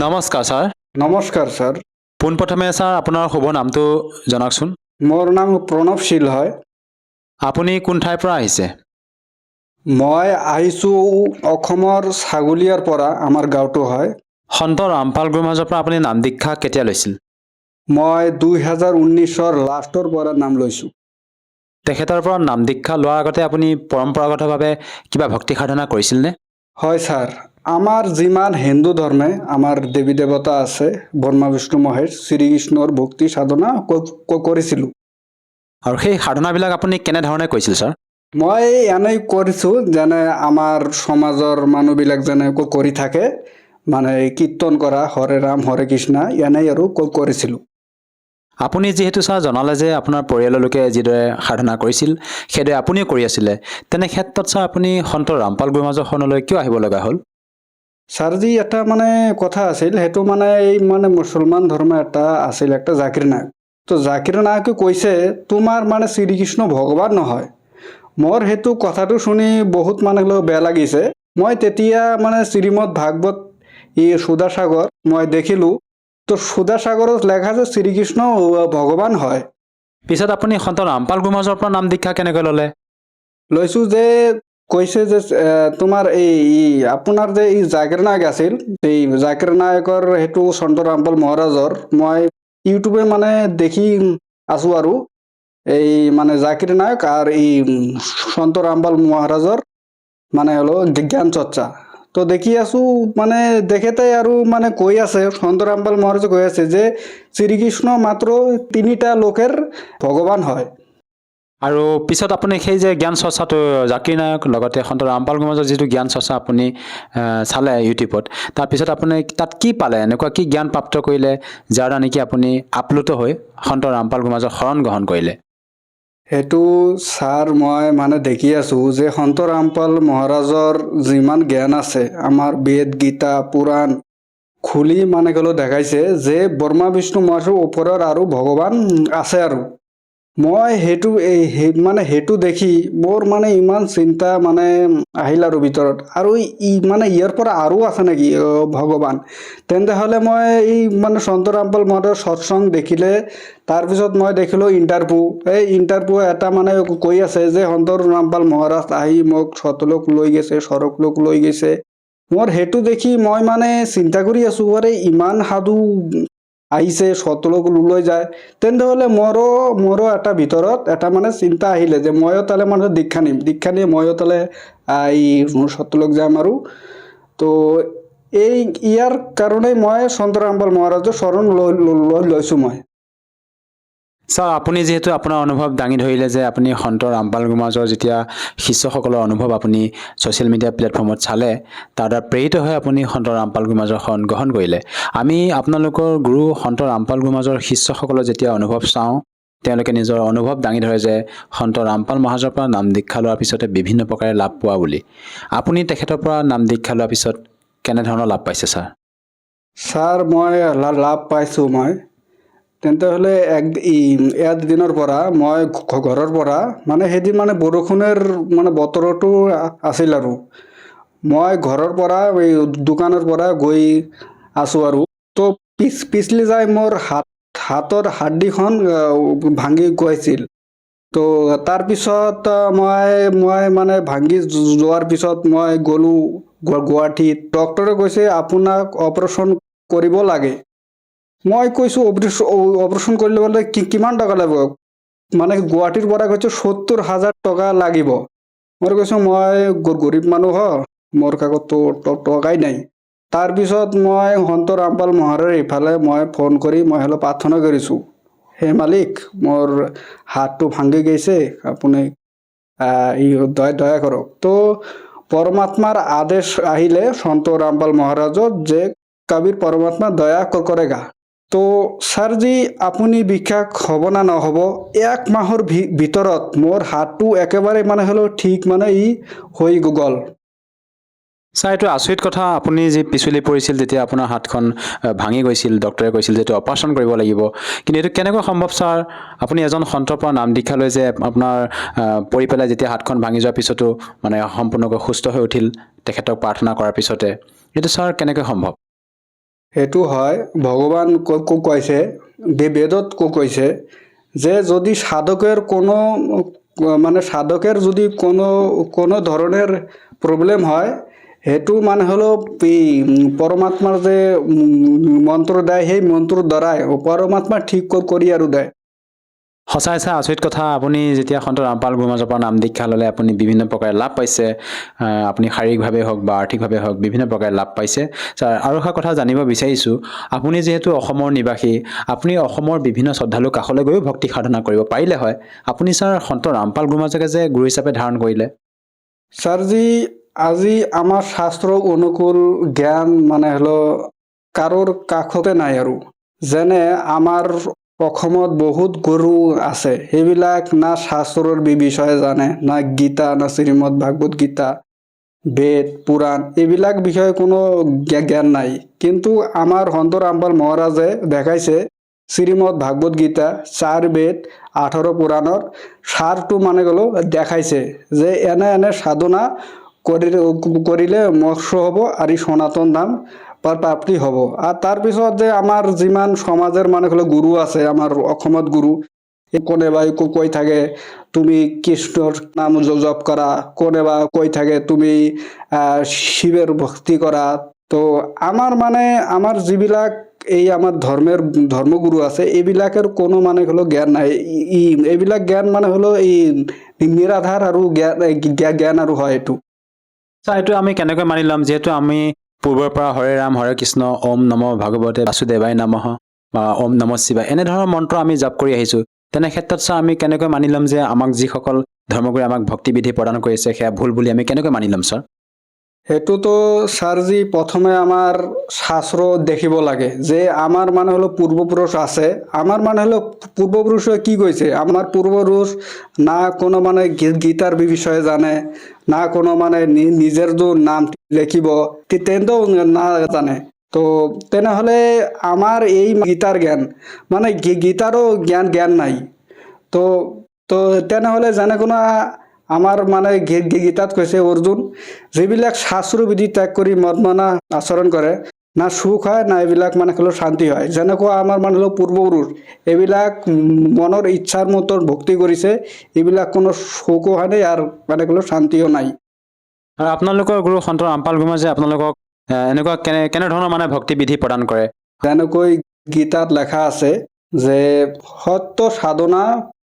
নমস্কাৰ ছাৰ। নমস্কাৰ ছাৰ। পোনপ্ৰথমে ছাৰ আপোনাৰ শুভ নামটো জনাওকচোন। মোৰ নাম প্ৰণৱশীল হয়। আপুনি কোন ঠাইৰ পৰা আহিছে? মই আহিছোঁ অসমৰ ছাগলীয়াৰ পৰা, আমাৰ গাঁৱটো হয়। সন্ত ৰামপাল গুৰুৰ মাজৰ পৰা আপুনি নাম দীক্ষা কেতিয়া লৈছিল? মই 2019-ৰ লাষ্টৰ পৰা নাম লৈছোঁ। তেখেতৰ পৰা নাম দীক্ষা লোৱাৰ আগতে আপুনি পৰম্পৰাগতভাৱে কিবা ভক্তি সাধনা কৰিছিলনে? হয় ছাৰ, আমাৰ যিমান হিন্দু ধৰ্মে আমাৰ দেৱী দেৱতা আছে, ব্ৰহ্মা বিষ্ণু মহেশ, শ্ৰীকৃষ্ণৰ ভক্তি সাধনা কৰিছিলোঁ। আৰু সেই সাধনাবিলাক আপুনি কেনেধৰণে কৰিছিল ছাৰ? মই এনেই কৰিছোঁ, যেনে আমাৰ সমাজৰ মানুহবিলাক যেনে কৰি থাকে, মানে কীৰ্তন কৰা, হৰে ৰাম হৰে কৃষ্ণ, এনেই আৰু কৰিছিলোঁ। আপুনি যিহেতু ছাৰ জনালে যে আপোনাৰ পৰিয়ালৰ লোকে যিদৰে সাধনা কৰিছিল সেইদৰে আপুনিও কৰি আছিলে, তেনে ক্ষেত্ৰত ছাৰ আপুনি সন্ত ৰামপাল গুৰুৰ মাজৰ শৰণলৈ কিয় আহিব লগা হ'ল? ছাৰজি, এটা মানে কথা আছিল, সেইটো মানে এই মানে মুছলমান ধৰ্ম এটা আছিল, একটা জাকিৰ নায়ক। তো জাকিৰ নায়কে কৈছে তোমাৰ মানে শ্ৰীকৃষ্ণ ভগৱান নহয়। মোৰ সেইটো কথাটো শুনি বহুত মানে বেয়া লাগিছে। মই তেতিয়া মানে শ্ৰীমদ ভাগৱত সুধাসাগৰ মই দেখিলোঁ। তো সুধাসাগৰত লেখা যে শ্ৰীকৃষ্ণ ভগৱান হয়। পিছত আপুনি সন্ত ৰামপাল গুৰুৰ মাজৰ পৰা নাম দীক্ষা কেনেকৈ ল'লে? লৈছোঁ যে কৈছে যে তোমাৰ আপোনাৰ যে এই জাকিৰ নায়ক আছিল, এই জাকিৰ নায়কৰ সেইটো সন্ত ৰামপাল মহাৰাজৰ মই ইউটিউবে মানে দেখি আছোঁ আৰু এই মানে জাকিৰ নায়ক আৰ এই সন্ত ৰামপাল মহাৰাজৰ মানে হলো জ্ঞান চৰ্চা। তো দেখি আছো মানে দেখেতে আৰু মানে কৈ আছে, সন্ত ৰামপাল মহাৰাজে কৈ আছে যে শ্ৰীকৃষ্ণ মাত্ৰ 3টা লোকেৰ ভগৱান হয়। আৰু পিছত আপুনি সেই যে জ্ঞান চৰ্চাটো জাকিৰ নায়ক লগতে সন্ত ৰামপাল গুৰুৰ মাজৰ যিটো জ্ঞান চৰ্চা আপুনি চালে ইউটিউবত, তাৰপিছত আপুনি তাত কি পালে, এনেকুৱা কি জ্ঞান প্ৰাপ্ত কৰিলে যাৰ দ্বাৰা নেকি আপুনি আপ্লুত হৈ সন্ত ৰামপাল গুৰুৰ মাজৰ শৰণ গ্ৰহণ কৰিলে? সেইটো ছাৰ মই মানে দেখি আছোঁ যে সন্ত ৰামপাল মহাৰাজৰ যিমান জ্ঞান আছে, আমাৰ বেদ গীতা পুৰাণ খুলি মানে গ'লেও দেখাইছে যে ব্ৰহ্মা বিষ্ণু মহেশৰ ওপৰত আৰু ভগৱান আছে। আৰু মই মানে সেইটো দেখি মোৰ মানে ইমান চিন্তা মানে আহিল আৰু ভিতৰত, আৰু মানে ইয়াৰ পৰা আৰু আছে নেকি ভগৱান? তেন্তে হ'লে মই এই মানে সন্ত ৰামপাল মহাৰাজৰ সৎসংগ দেখিলে, তাৰপিছত মই দেখিলোঁ ইণ্টাৰভিউ এটা মানে কৈ আছে যে সন্ত ৰামপাল মহাৰাজ আহি মোক সতলোক লৈ গৈছে, সৰগলোক লৈ গৈছে। মোৰ সেইটো দেখি মই মানে চিন্তা কৰি আছোঁ, আৰে ইমান সাধু আহিছে সতলোক লৈ যায়, তেন্তে হ'লে মোৰো এটা ভিতৰত এটা মানে চিন্তা আহিলে যে ময়ো তালে মানে দীক্ষা নিয়ে ময়ো তালে এই সতলোক যাম। আৰু তো ইয়াৰ কাৰণে মই সন্ত ৰামপাল মহাৰাজৰ শৰণ লৈছোঁ মই। ছাৰ, আপুনি যিহেতু আপোনাৰ অনুভৱ দাঙি ধৰিলে যে আপুনি সন্ত ৰামপাল গুৰুৰ মাজৰ যেতিয়া শিষ্যসকলৰ অনুভৱ আপুনি ছ'চিয়েল মিডিয়া প্লেটফৰ্মত চালে, তাৰ দ্বাৰা প্ৰেৰিত হৈ আপুনি সন্ত ৰামপাল গুৰুৰ মাজৰ শৰণ গ্ৰহণ কৰিলে। আমি আপোনালোকৰ গুৰু সন্ত ৰামপাল গুৰুৰ মাজৰ শিষ্যসকলৰ যেতিয়া অনুভৱ চাওঁ, তেওঁলোকে নিজৰ অনুভৱ দাঙি ধৰে যে সন্ত ৰামপাল মহাৰাজৰ পৰা নাম দীক্ষা লোৱাৰ পিছতে বিভিন্ন প্ৰকাৰে লাভ পোৱা বুলি। আপুনি তেখেতৰ পৰা নাম দীক্ষা লোৱাৰ পিছত কেনেধৰণৰ লাভ পাইছে ছাৰ? ছাৰ, মই লাভ পাইছোঁ মই। তেন্তে হ'লে দিনৰ পৰা মই ঘৰৰ পৰা মানে সেইদিন মানে বৰষুণৰ মানে বতৰটো আছিল, আৰু মই ঘৰৰ পৰা এই দোকানৰ পৰা গৈ আছোঁ। আৰু তো পিছলি যাই মোৰ হাতৰ হাড্ডিখন ভাঙি গৈছিল। তো তাৰপিছত মই মানে ভাঙি যোৱাৰ পিছত মই গ'লোঁ গুৱাহাটীত। ডক্টৰে কৈছে আপোনাক অপাৰেশ্যন কৰিব লাগে। মই কৈছোঁ অপাৰেশ্যন কৰিলে বোলে কিমান টকা লাগিব? মানে গুৱাহাটীৰ পৰা কৈছোঁ 70,000 টকা লাগিব। মই কৈছোঁ মই গৰীব মানুহ হয়, মোৰ কাকততো টকাই নাই। তাৰপিছত মই সন্ত ৰামপাল মহাৰাজৰ ইফালে মই ফোন কৰি মই হ'লে প্ৰাৰ্থনা কৰিছোঁ, হে মালিক, মোৰ হাতটো ভাঙি গৈছে, আপুনি দয়া কৰক। তো পৰমাত্মাৰ আদেশ আহিলে সন্ত ৰামপাল মহাৰাজত যে কবিৰ পৰমাত্মা দয়া কৰেগা। তো ছাৰজি, আপুনি বিশ্বাস হ'ব না নহ'ব, 1 মাহৰ ভিতৰত মোৰ হাতটো একেবাৰে মানে হ'লেও ঠিক মানে হৈ গ'ল। ছাৰ, এইটো আচৰিত কথা। আপুনি যি পিছলি পৰিছিল তেতিয়া আপোনাৰ হাতখন ভাঙি গৈছিল, ডক্টৰে কৈছিল যে এইটো অপাৰেশ্যন কৰিব লাগিব, কিন্তু এইটো কেনেকৈ সম্ভৱ ছাৰ? আপুনি এজন সন্তৰ পৰা নাম দীক্ষা লৈ যে আপোনাৰ পৰি পেলাই যেতিয়া হাতখন ভাঙি যোৱাৰ পিছতো মানে সম্পূৰ্ণকৈ সুস্থ হৈ উঠিল তেখেতক প্ৰাৰ্থনা কৰাৰ পিছতে, এইটো ছাৰ কেনেকৈ সম্ভৱ? সেইটো হয় ভগৱান কৈছে বেদত কৈছে যে যদি সাধকের কোনো মানে সাধকের যদি কোনো ধরনের প্রবলেম হয় সেইটো মানে হলো পরমাত্মার যে মন্ত্র দেয় সেই মন্ত্র দ্বারাই পরমাত্মা ঠিক কৰি আৰু দেয়। সঁচাই চাই আচৰিত কথা, আপুনি যেতিয়া সন্ত ৰামপাল গুৰুমাজৰ পৰা নাম দীক্ষা ল'লে আপুনি বিভিন্ন প্ৰকাৰে লাভ পাইছে। আপুনি শাৰীৰিকভাৱে হওক বা আৰ্থিকভাৱে হওক বিভিন্ন প্ৰকাৰে লাভ পাইছে। ছাৰ আৰু এটা কথা জানিব বিচাৰিছোঁ, আপুনি যিহেতু অসমৰ নিবাসী, আপুনি অসমৰ বিভিন্ন শ্ৰদ্ধালুৰ কাষলৈ গৈও ভক্তি সাধনা কৰিব পাৰিলে হয়। আপুনি ছাৰ সন্ত ৰামপাল গুৰুমাজকে যে গুৰু হিচাপে ধাৰণ কৰিলে। ছাৰজি আজি আমাৰ শাস্ত্ৰ অনুকূল জ্ঞান মানে হলো কাৰোৰ কাষতে নাই আৰু যেনে আমাৰ অসমত বহুত গুৰু আছে সেইবিলাক না শাস্ত্ৰৰ বিষয়ে জানে, না গীতা, না শ্ৰীমদ ভাগৱত গীতা, বেদ, পুৰাণ এইবিলাক বিষয়ে কোনো জ্ঞান নাই। কিন্তু আমাৰ সন্ত ৰামপাল মহাৰাজে দেখাইছে শ্ৰীমদ ভাগৱত গীতা 4 বেদ 18 পুৰাণৰ সাৰটো মানে গ'লো দেখাইছে যে এনে এনে সাধনা কৰিলে মোক্ষ হ'ব আৰু সনাতন ধাম প্ৰাপ্তি হ'ব। আৰু তাৰপিছত যে আমাৰ যিমান সমাজৰ মানে হলো গুৰু আছে আমাৰ অসমত গুৰু কোনোবাই কৈ থাকে তুমি কৃষ্ণৰ নাম জপ কৰা, কোনোবা কৈ থাকে তুমি শিৱেৰ ভক্তি কৰা। তো আমাৰ মানে আমাৰ যিবিলাক এই আমাৰ ধৰ্মগুৰু আছে এইবিলাকৰ কোনো মানে হলো জ্ঞান নাই। এইবিলাক জ্ঞান মানে হলো এই নিৰাধাৰ আৰু জ্ঞান আৰু হয় এইটো। ছাৰ এইটো আমি কেনেকৈ মানি ল'ম, যিহেতু আমি পূৰ্বৰ পৰা হৰে ৰাম হৰে কৃষ্ণ ওম নম ভাগৱতে বাসুদেৱাই নমঃ বা ওম নম শিৱায় এনেধৰণৰ মন্ত্ৰ আমি জাপ কৰি আহিছোঁ। তেনে ক্ষেত্ৰত ছাৰ আমি কেনেকৈ মানি ল'ম যে আমাক যিসকল ধৰ্মগুৰুৱে আমাক ভক্তিবিধি প্ৰদান কৰিছে সেয়া ভুল বুলি আমি কেনেকৈ মানি ল'ম ছাৰ? সেইটোতো ছাৰজি প্ৰথমে আমাৰ শাস্ত্ৰ দেখিব লাগে যে আমাৰ মানে হলো পূৰ্বপুৰুষ আছে। আমাৰ মানে হলো পূৰ্বপুৰুষে কি কৈছে, আমাৰ পূৰ্বপুৰুষ না কোনো মানে গীতাৰ বিষয়ে জানে, না কোনো মানে নিজের যে নাম লিখিব তেন্তেও না জানে। তো তেনেহলে আমার এই গীতার জ্ঞান মানে গীতারও জ্ঞান নাই। তো তো তেনেহলে যেনে কোনো আমাৰ মানে গীতাত কৈছে অৰ্জুন যিবিলাক শাস্ত্ৰবিধি ত্যাগ কৰি মদমনা আচৰণ কৰে না সুখ হয় না এইবিলাক মানে হলো শান্তি হয়। যেনেকুৱা আমাৰ মানে হলো পূৰ্বপুৰুষ এইবিলাক মনৰ ইচ্ছাৰ মতন ভক্তি কৰিছে, এইবিলাক কোনো সুখো হয় নাই আৰু মানে হলো শান্তিও নাই। আৰু আপোনালোকৰ গুৰু সন্ত ৰামপাল গুৰুমাজে আপোনালোকক এনেকুৱা কেনেধৰণৰ মানে ভক্তিবিধি প্ৰদান কৰে? যেনেকৈ গীতাত লেখা আছে যে সত্য সাধনা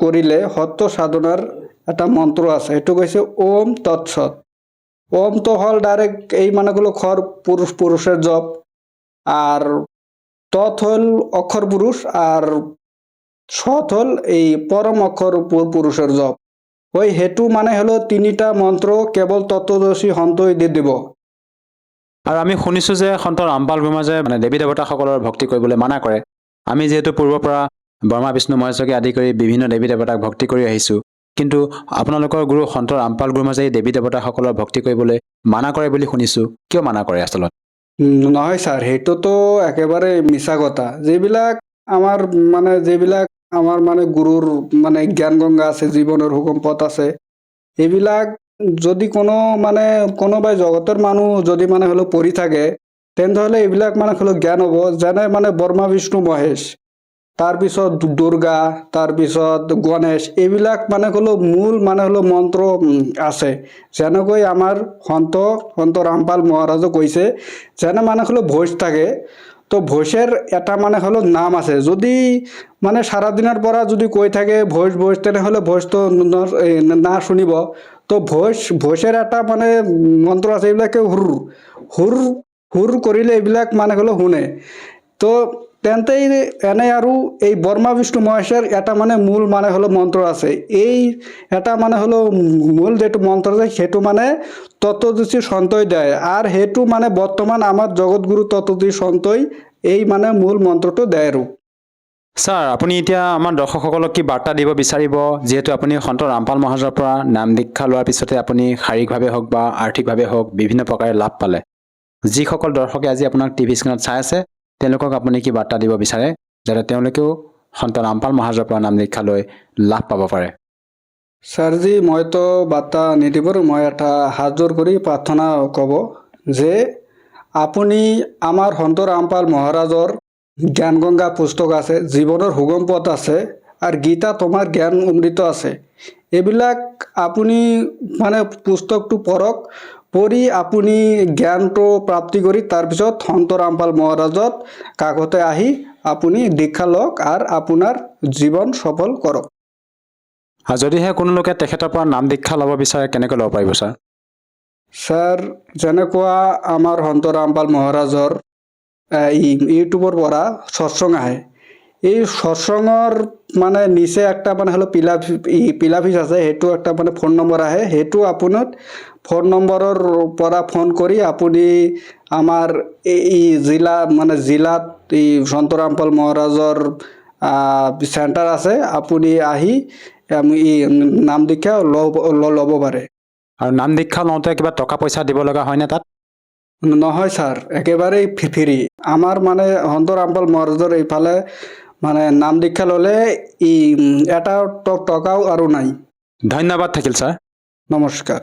কৰিলে সত্য সাধনাৰ এটা মন্ত্ৰ আছে, সেইটো কৈছে ওম তৎসৎ। ওমটো হল ডাইরেক্ট এই মানে গুলো খর পুরুষের জপ, আর তৎ হল অক্ষর পুরুষ, আর সৎ হল এই পরম অক্ষর পুরুষের জপ। ওই হেতু মানে হলো তিনিটা মন্ত্র কেবল তত্ত্বদর্শী সন্তই দিব। আৰু আমি শুনিছোঁ যে সন্ত ৰামপাল গুৰুমাজে মানে দেৱী দেৱতাসকলৰ ভক্তি কৰিবলৈ মানা কৰে। আমি যিহেতু পূৰ্বৰ পৰা ব্ৰহ্মা বিষ্ণু মহেশকে আদি কৰি বিভিন্ন দেৱী দেৱতাক ভক্তি কৰি আহিছোঁ, কিন্তু আপোনালোকৰ গুৰু সন্ত ৰামপাল গুৰুমাজে এই দেৱী দেৱতাসকলৰ ভক্তি কৰিবলৈ মানা কৰে বুলি শুনিছোঁ। কিয় মানা কৰে আচলতে? নহয় ছাৰ, সেইটোতো একেবাৰে মিছা কথা। যিবিলাক আমাৰ মানে গুৰুৰ মানে জ্ঞান গংগা আছে, জীৱনৰ হুকুম পথ আছে, এইবিলাক যদি কোনোবাই জগতৰ মানুহ যদি মানে হলো পঢ়ি থাকে তেনেহলে এইবিলাক মানে হলো জ্ঞান হ'ব। যেনে মানে ব্ৰহ্মা বিষ্ণু মহেশ, তাৰপিছত দুৰ্গা, তাৰপিছত গণেশ, এইবিলাক মানে হলো মূল মানে হলো মন্ত্ৰ আছে। যেনেকৈ আমাৰ সন্ত ৰামপাল মহাৰাজে কৈছে যেনে মানে হলো ভোজ থাকে, তো ভোজেৰ এটা মানে হলো নাম আছে। যদি মানে সাৰাদিনেৰ পৰা যদি কৈ থাকে ভোজ ভোজ তেনেহলে ভোজ তো না শুনিব। তো ভোজের এটা মানে মন্ত্র আছে, এইবিলাকে হুৰ হুৰ হুৰ কৰিলে এইবিলাক মানে হলো শুনে। তো তেন্তে এনে আৰু এই ব্ৰহ্মা বিষ্ণু মহেশের এটা মানে মূল মানে হলো মন্ত্র আছে। এই এটা মানে হলো মূল যেটো মন্ত্র আছে সেইটো মানে তত্ত্বদর্শী সন্তই দেয়, আর সেইটো মানে বর্তমান আমার জগৎগুরু তত্ত্বদর্শী সন্তই এই মানে মূল মন্ত্রটো দেয় আৰু। ছাৰ আপুনি এতিয়া আমাৰ দৰ্শকসকলক কি বাৰ্তা দিব বিচাৰিব, যিহেতু আপুনি সন্ত ৰামপাল মহাৰাজৰ পৰা নাম দীক্ষা লোৱাৰ পিছতে আপুনি শাৰীৰিকভাৱে হওক বা আৰ্থিকভাৱে হওক বিভিন্ন প্ৰকাৰে লাভ পালে। যিসকল দৰ্শকে আজি আপোনাক টিভি স্ক্ৰীণত চাই আছে তেওঁলোকক আপুনি কি বাৰ্তা দিব বিচাৰে যাতে তেওঁলোকেও সন্ত ৰামপাল মহাৰাজৰ পৰা নাম দীক্ষা লৈ লাভ পাব পাৰে? ছাৰজি মইতো বাৰ্তা নিদিবৰ, মই এটা হাত জোৰ কৰি প্ৰাৰ্থনা ক'ব যে আপুনি আমাৰ সন্ত ৰামপাল মহাৰাজৰ জ্ঞানগংগা পুস্তক আছে, জীৱনৰ সুগম পথ আছে, আৰু গীতা তোমাৰ জ্ঞান অমৃত আছে। এইবিলাক আপুনি মানে পুস্তকটো পঢ়ক, পঢ়ি আপুনি জ্ঞানটো প্ৰাপ্তি কৰি তাৰপিছত সন্ত ৰামপাল মহাৰাজত কাকতে আহি আপুনি দীক্ষা লওক আৰু আপোনাৰ জীৱন সফল কৰক। আৰু যদিহে কোনো লোকে তেখেতৰ পৰা নাম দীক্ষা ল'ব বিচাৰে কেনেকৈ ল'ব পাৰিব ছাৰ? ছাৰ, যেনেকুৱা আমাৰ সন্ত ৰামপাল মহাৰাজৰ ইউটিউবৰ পৰা সৎসং আহে, এই সৎসঙৰ মানে নিচে একটা মানে হলো পিলাফিচ আছে, সেইটো একটা মানে ফোন নম্বৰ আহে, সেইটো আপোনাক ফোন নম্বৰৰ পৰা ফোন কৰি আপুনি আমাৰ এই জিলাত এই সন্ত ৰামপাল মহাৰাজৰ চেণ্টাৰ আছে, আপুনি আহি নাম দীক্ষা ল'ব পাৰে। আৰু নাম দীক্ষা লওঁতে কিবা টকা পইচা দিব লগা হয়নে তাত? নহয় ছাৰ, একেবাৰেই ফ্ৰী। আমাৰ মানে সন্ত ৰামপাল মহাৰাজৰ এইফালে মানে নাম দীক্ষা ল'লে এটা টকাও আৰু নাই। ধন্যবাদ থাকিল ছাৰ। নমস্কাৰ।